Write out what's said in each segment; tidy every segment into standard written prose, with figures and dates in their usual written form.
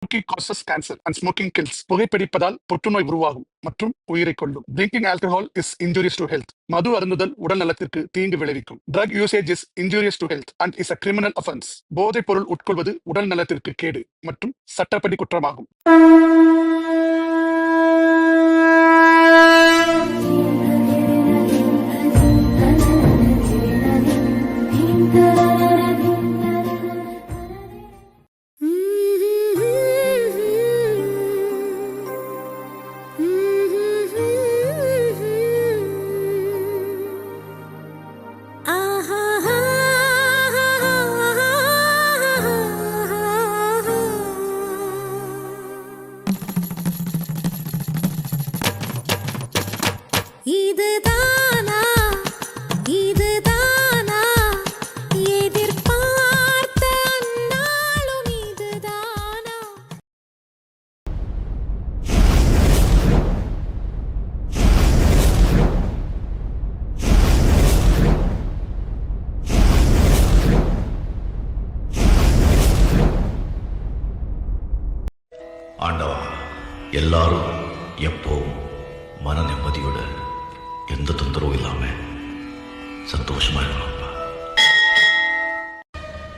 Smoking causes cancer and smoking kills. புகைப்பிடிப்பதால் புற்றுநோய் உருவாகும் மற்றும் உயிரை கொல்லும். Drinking alcohol is injurious to health. மது அருந்துதல் உடல் நலத்திற்கு தீங்கு விளைவிக்கும். Drug usage is injurious to health and is a criminal offense. போதைப் பொருள் உட்கொள்வது உடல் நலத்திற்கு கேடு மற்றும் சட்டப்படி குற்றமாகும். ஆண்டவா, எல்லாரும் எப்பவும் மன நிம்மதியோட எந்த தொந்தரவும் இல்லாம சந்தோஷமா இருக்கணும்ப்பா.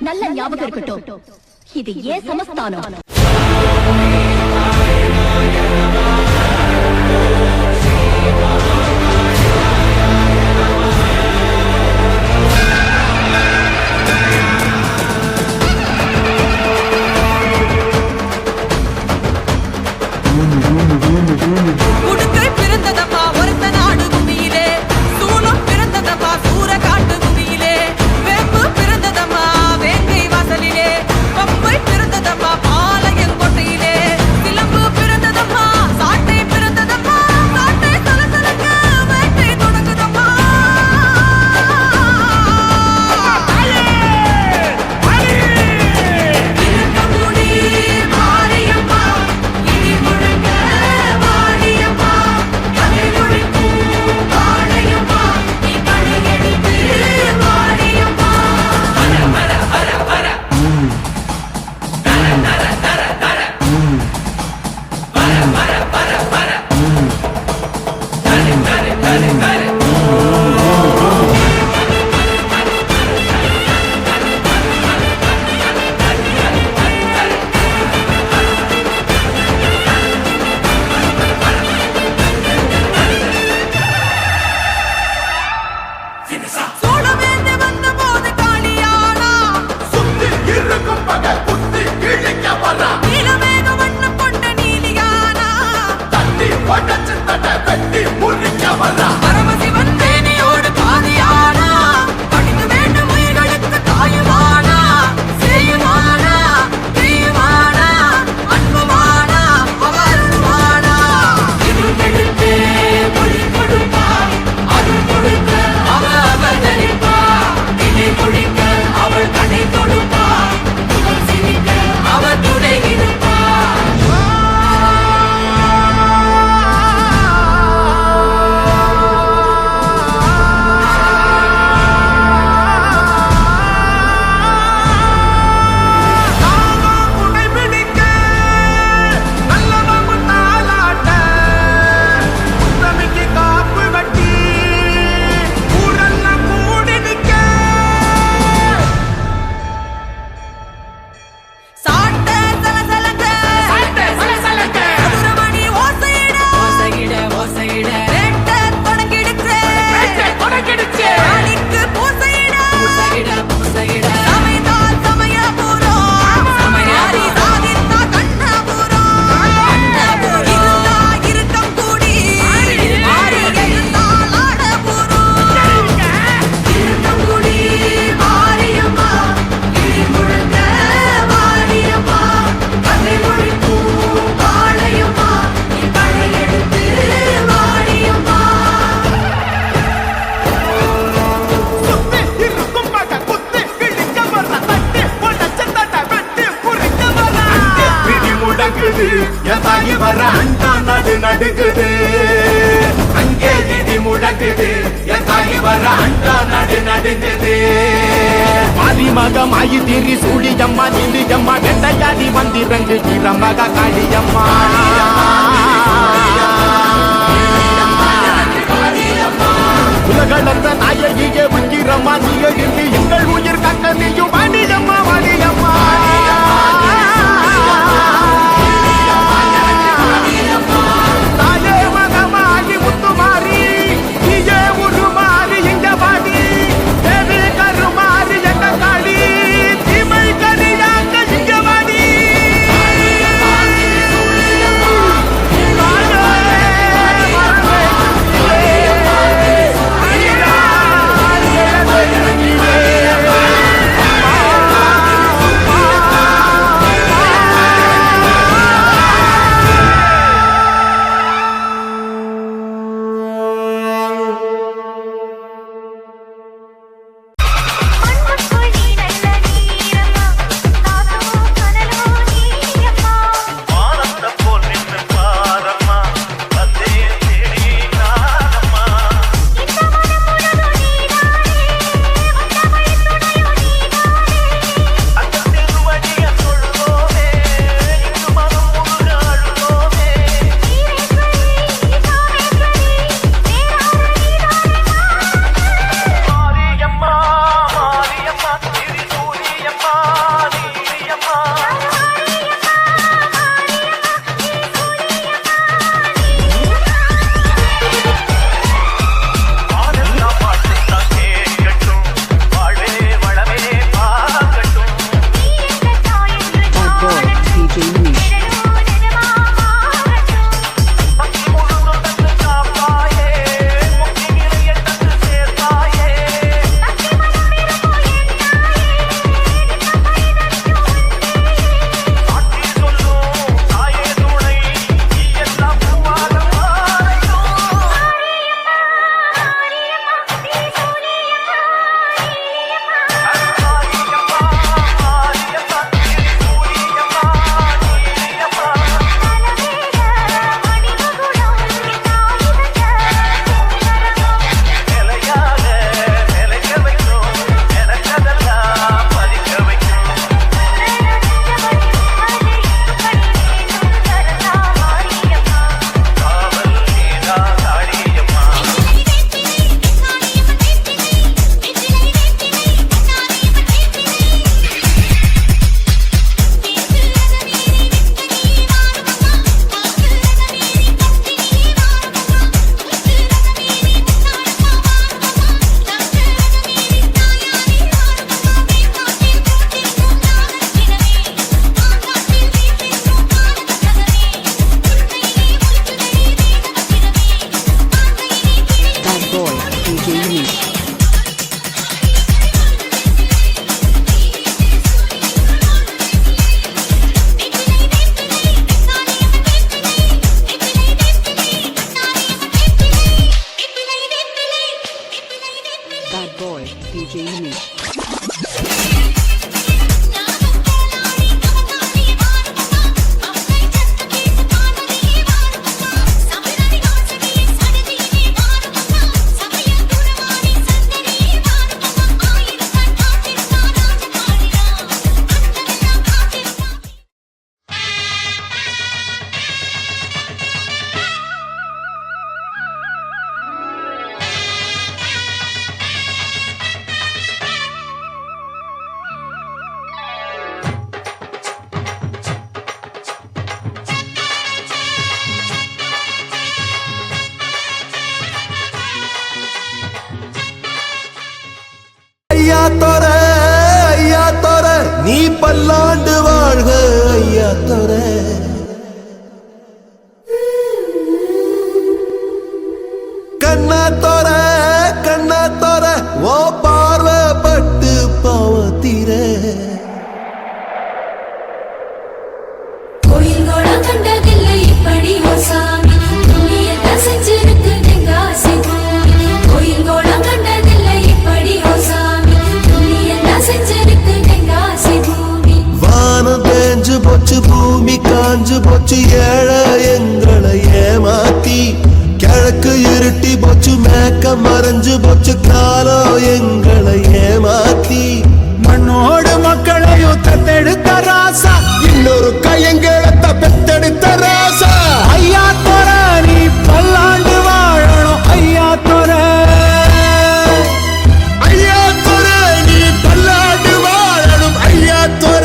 நல்ல ஞாபகம் இருக்கட்டும், இது ஏன் சமஸ்தானம். நடுங்குது அங்கே இடி முழங்குது என் தாய் வர அண்டா நடுங்குது மக மாயி திரி சூழியம்மா நீலியம்மா வெட்டையாடி வந்திரங்கு வீரமக காளியம்மா உலகளந்த நாயகியே உக்கிரம்மா நீ எழுந்து எங்கள் உயிர் கக்க நீயும் வாணியம்மா வாணியம்மா தாயே மகமாகி முத்துமாரி நீயே உருமாறி இங்க வாடி தேவி கருமாறி எங்க காளி தீமை கனியாக்க இங்க வாடி ஐயா தோர நீ பல்லாண்டு வாழ்க ஐயா தோர கண்ணா தோர ஓ பார்வப்பட்டு பாவத்தீர கோயில்கள கண்டதில்லை இப்படி சாமி துணியத்தை செஞ்சிருக்கு தெங்காசி கோயில்கள கண்டதில்லை இப்படி சாமி துணியத்தை செஞ்சிருக்கு தெங்காசி பூமி வானம் தேஞ்சு போச்சு பூமி காஞ்சு போச்சு ஏழை எங்களை ஏமாத்தி கிழக்கு இருட்டி போச்சு மேக்க மறைஞ்சு போச்சு காலம் எங்களை ஏமாத்தி மண்ணோடு மக்களையும் தத்தெடுத்த ராசா இன்னொரு கையங்கேளத்தை பெத்தெடுத்த ராசா ஐயா தோர நீ பல்லாண்டு வாழணும் ஐயா தோர ஐயா தோர நீ பல்லாண்டு வாழணும் ஐயா தோர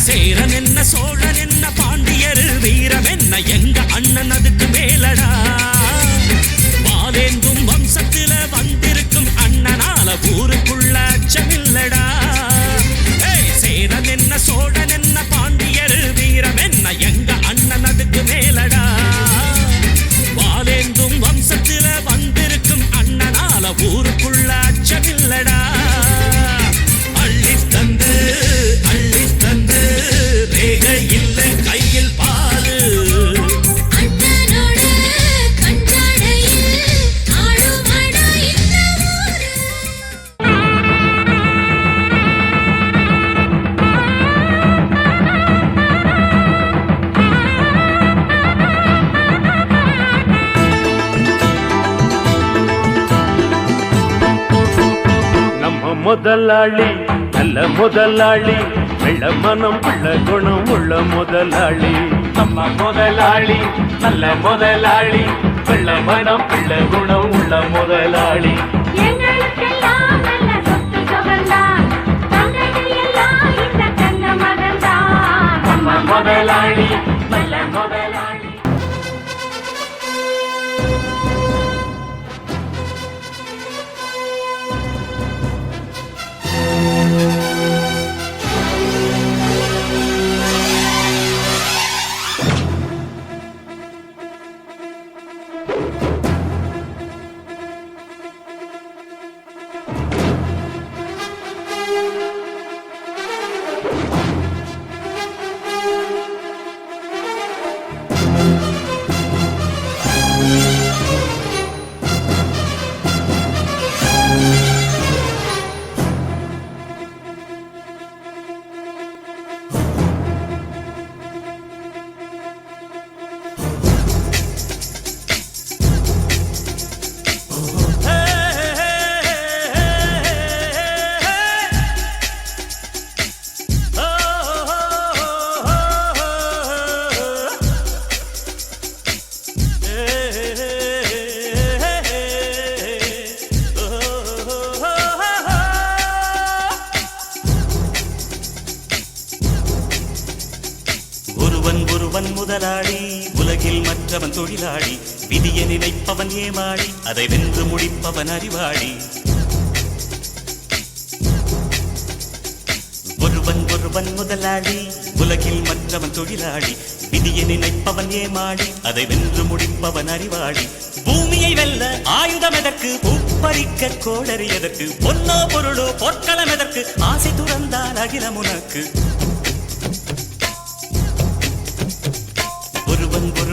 சேரன் என்ன சோழன் என்ன பாண்டியர் வீரம் என்ன எங்க அண்ணன் அதுக்கு மேலடா வாலேந்தும் வம்சத்தில வந்திருக்கும் அண்ணனால ஊருக்குள்ள அச்சமில்லடா சேரன் என்ன சோழன் என்ன பாண்டியர் வீரம் என்ன எங்க அண்ணன் அதுக்கு மேலடா வாலேந்தும் வம்சத்தில வந்திருக்கும் அண்ணனால ஊருக்குள்ள அச்சமில்லடா இல்லை கையில் பாரு அண்ணனோட கஞ்சாடையில் ஆடுமடா இந்த ஊரு நம்ம முதலாளி நல்ல முதலாளி வெள்ள மனம் உள்ள குணம் உள்ள முதலாளி நம்ம முதலாளி நல்ல முதலாளி வெள்ள மனம் உள்ள குணம் உள்ள முதலாளி எங்களுக்கெல்லாம் நல்ல சொத்து சுகந்தான் தங்கத்தில் எல்லாம் இந்த தங்க மகன்தான் நம்ம முதலாளி நல்ல முதலாளி முதலாளி உலகில் மற்றவன் தொழிலாளி விதியை நினைப்பவன் ஏமாளி அதை வென்று முடிப்பவன் அறிவாளி ஒருவன் முதலாளி உலகில் மற்றவன் தொழிலாளி விதியை நினைப்பவன் ஏமாளி அதை வென்று முடிப்பவன் அறிவாளி பூமியை வெல்ல ஆயுதம் எதற்கு பூப்பறிக்க கோடரி எதற்கு பொன்னோ பொருளோ பொற்களம் எதற்கு ஆசை துறந்தால் அகிலம் உனக்கு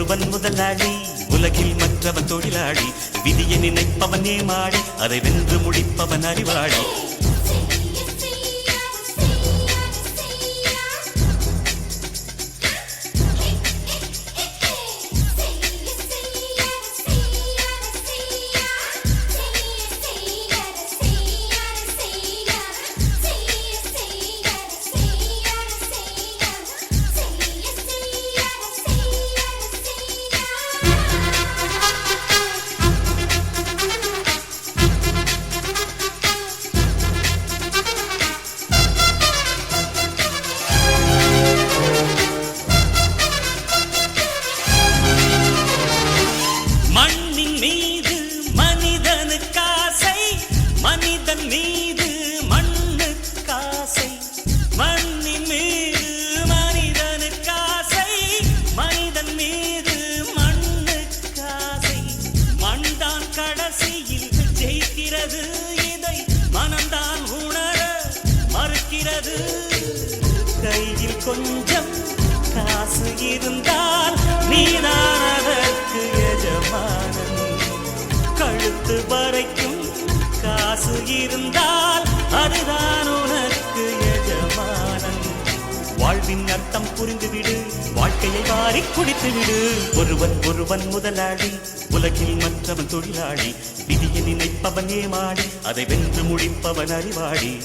ஒருவன் முதலாளி உலகில் மற்றவன் தொழிலாளி விதியை நினைப்பவன் ஏமாளி அதை வென்று முடிப்பவன் அறிவாளி கையில் கொஞ்சம் காசு இருந்தால் நீதான் அதற்கு எஜமானன் கழுத்து வரைக்கும் காசு காசு இருந்தால் அதுதான் உனக்கு எஜமானன். வாழ்வின் அர்த்தம் புரிந்துவிடு, வாழ்க்கையை வாரி குடித்துவிடு. ஒருவன் ஒருவன் முதலாளி, உலகில் மற்றவன் தொழிலாளி. விதியை நினைப்பவன் ஏமாடி, அதை வென்று முடிப்பவன் அறிவாளி.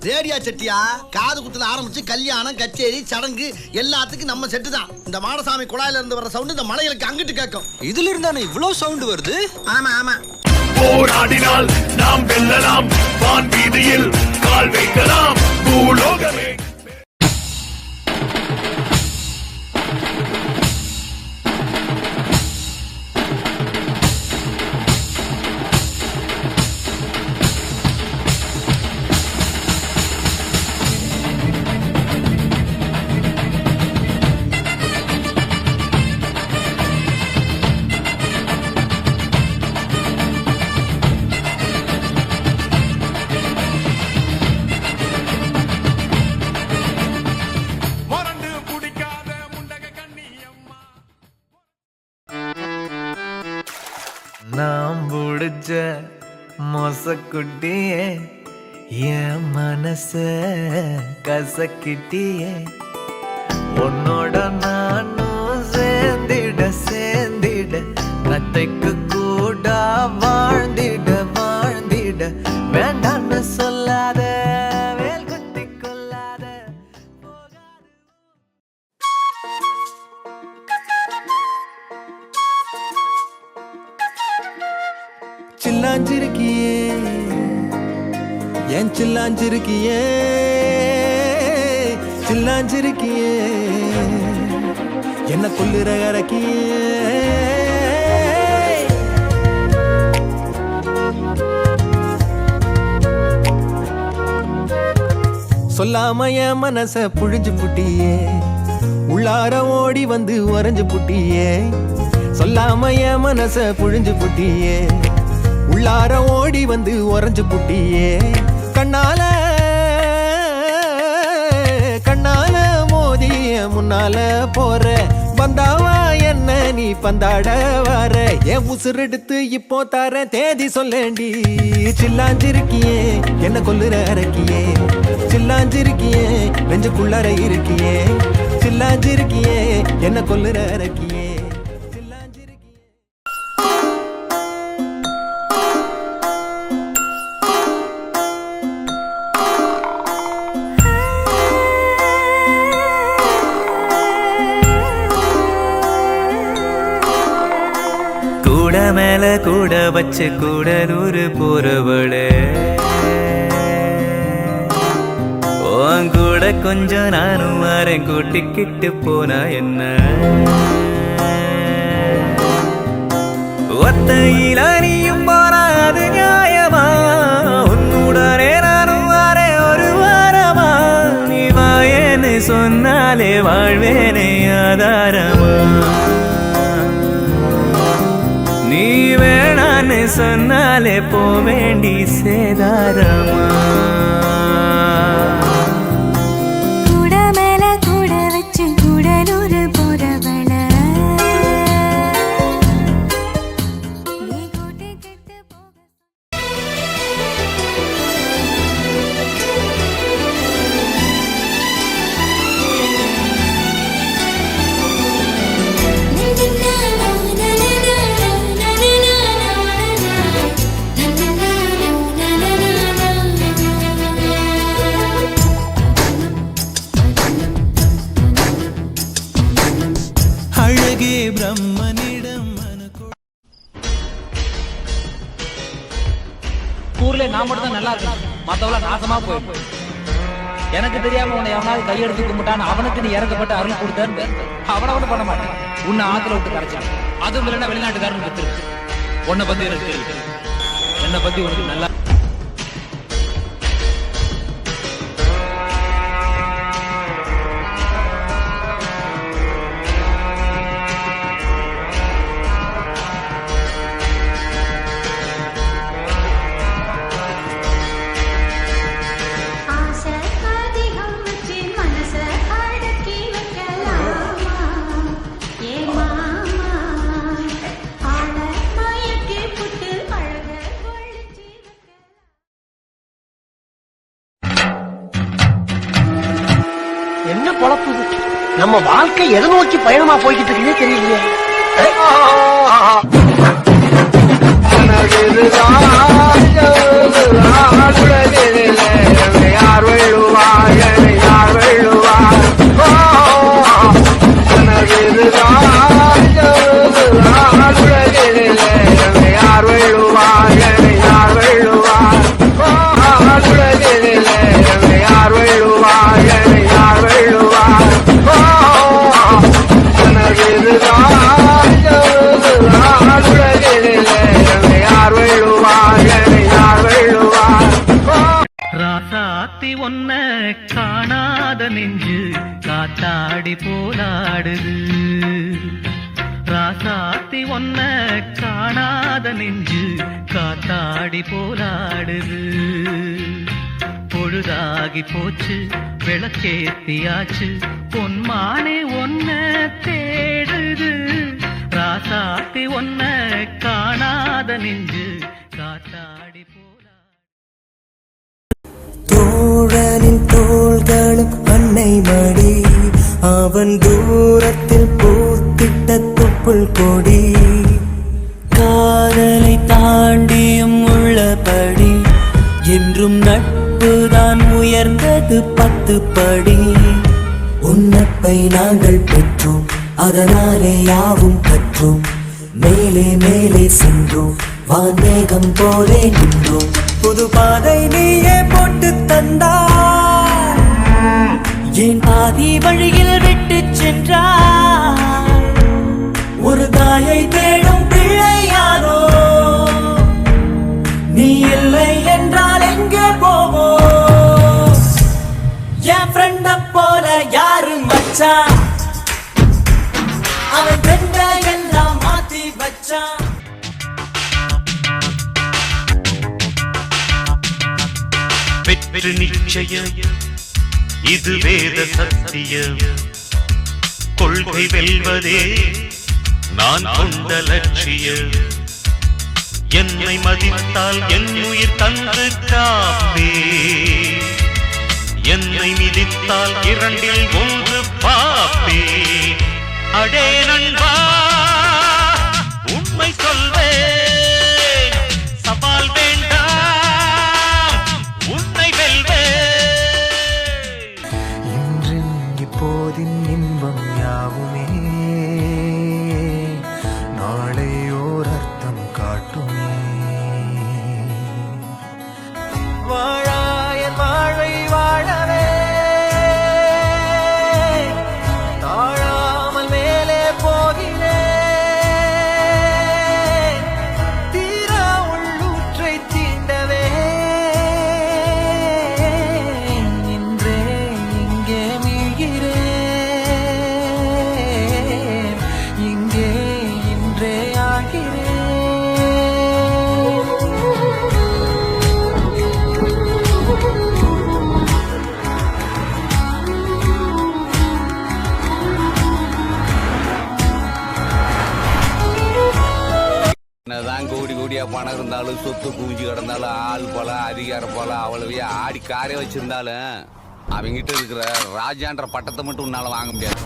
ரேடியா செட்டியா, காது குத்துல ஆரம்பிச்சு கல்யாணம் கச்சேரி சடங்கு எல்லாத்துக்கும் நம்ம செட்டு தான். இந்த மாடசாமி குழாயில இருந்து வர சவுண்ட் இந்த மலைகளுக்கு அங்கிட்டு கேட்கும். இதுல இருந்தானே இவ்வளவு சவுண்ட் வருது. ஆமா ஆமா. போராடினால் நாம் வெல்லலாம், வான் வீதியில் கால் வைக்கலாம், பூலோகமே. நாம் புடிச்ச மொசக்குட்டியே, என் மனச கசக்கிட்டியே. உன்னோட நானும் சேர்ந்திட சேர்ந்திட, கத்தைக்கு கூட வாழ்ந்திட வாழ்ந்திட. வேண்டான்னு சொல்லாத, வேல் குத்தி கொள்ளாத. சில்லாஞ்சிருக்கியே, என் சில்லாஞ்சிருக்கியே, சில்லாஞ்சிருக்கியே, என்ன கொல்லுற அரக்கியே. சொல்லாம என் மனச புழிஞ்சு புட்டியே, உள்ளார ஓடி வந்து உறைஞ்சு புட்டியே. சொல்லாம என் மனச புழிஞ்சு புட்டியே, உள்ளார ஓடி வந்து உறைஞ்சு புட்டியே. கண்ணால கண்ணால மோதி முன்னால போற, வந்தாவா என்ன நீ பந்தாட வர. என் உசுரெடுத்து இப்போ தர தேதி சொல்லேண்டி. சில்லாஞ்சிருக்கியே, என்ன கொல்லுற அரக்கியே. சில்லாஞ்சிருக்கியே, நெஞ்சுக்குள்ளற இருக்கியே. சில்லாஞ்சிருக்கியே, என்ன கொல்லுற அரக்கியே. கூட மேல கூட வச்சு கூடலூர் போறவளே, உன் கூட கொஞ்சம் நானும் வரேன், கூட்டிக்கிட்டு போனா என்ன. ஒத்தையில நீயும் போனா அது நியாயமா, உன்னுடனே நானும் வரேன் ஒரு வாரமா. நீ வாயேன்னு சொன்னாலே வாழ்வேனே ஆதாரமா, நீ வேணான்னு சொன்னாலே போவேண்டி சேதாரமா. கூட மேல கூட வச்சு கூடலூர் போறவள, நீ கூட்டிக்கிட்டு போக. ஊர்ல நான் மட்டும் தான் நல்லா இருக்கேன், மத்தவள நாசமா போயிடும். எனக்கு தெரியாம உன்னை எவனாவது கையெடுத்து கும்பிட்டான், அவனுக்கு நீ இறக்கப்பட்டு அருள் கொடுத்தேன்னு அவனை ஒன்றும் பண்ண மாட்டேன். உன்னை ஆத்துல விட்டு கரைச்சான், அதுவும் இல்லைன்னா வெளிநாட்டுக்காரன் வித்துருக்கு. உன்னை பத்தி எனக்கு தெரியும், என்னை பத்தி உனக்கு நல்லா. என்ன பொழப்பு நம்ம வாழ்க்கை எதை நோக்கி பயணமா போய்கிட்டு இருக்குன்னே தெரியலையே. யார் வெள்ளுவார் யார் வெள்ளுவார் யார் வெள்ளுவார் யார் வெள்ளுவார் யார் வெள்ளுவார் யார் வெள்ளுவார் ராசாத்தி ஒன்ன காணாத நெஞ்சு காத்தாடி போலாடுது. ராசாத்தி ஒன்ன காணாத நெஞ்சு காத்தாடி போலாடுது. பொழுதாகி போச்சு விளக்கேத்தியாச்சு, பொன்மானே ஒன்ன தேடுது. ராசாத்தி ஒன்ன காணாத நெஞ்சு காத்தாடி போலா. தோழனின் தோள்களும் அன்னை மடி, அவன் தூரத்தில் பூத்திட்ட தொப்புள் கொடி. காதலை தாண்டியும் உள்ளபடி என்றும் நட்புதான் உயர்ந்தது 10 படி. உன்னப்பை நாங்கள் பெற்றோம், அதனாலே யாவும் கற்றோம். மேலே மேலே சென்றோம், வான்மேகம் போலே நின்றோம். புது பாதை நீயே போட்டு தந்தாய், என் பாதி வழியில் விட்டு சென்றாய். ஒரு தாயை தேடும் பிள்ளையானோ, நீ இல்லை என்றால் எங்கே போவோம்? என் ஃப்ரெண்ட போல யாரு மச்சான், அவன் ஃப்ரெண்ட எல்லாம் மாத்தி வச்சான். வெற்றி நிச்சயம் இது வேத சத்தியம், கொள்கை வெல்வதே நான் கொண்ட லட்சியம். என்னை மதித்தால் என் உயிர் தந்து காப்பே, என்னை மிதித்தால் 2ல் 1 பாப்பே. அடே நண்பா உண்மை சொல்வேன், சவால் வேண்டாம் உன்னை வெல்வேன். இன்றின் இப்போதின் இன்பம் யாவுமே நாளை ஓர் அர்த்தம் காட்டுமே. வாழாய வாழ்வை வாழவே தாழாமல் மேலே போகிறேன். தீரா உள்ளூற்றை தீண்டவே இன்றே இங்கே மீழ்கிறேன், இங்கே இன்றே ஆகிறேன். என்னதான் கோடி கோடியா பணம் இருந்தாலும், சொத்து குவிஞ்சு கிடந்தாலும், ஆள் போல அதிகாரம் போல அவ்வளவையே ஆடி காரே வச்சிருந்தாலும், அவங்கிட்ட இருக்கிற ராஜான்ற பட்டத்தை மட்டும் உன்னால வாங்க முடியாது.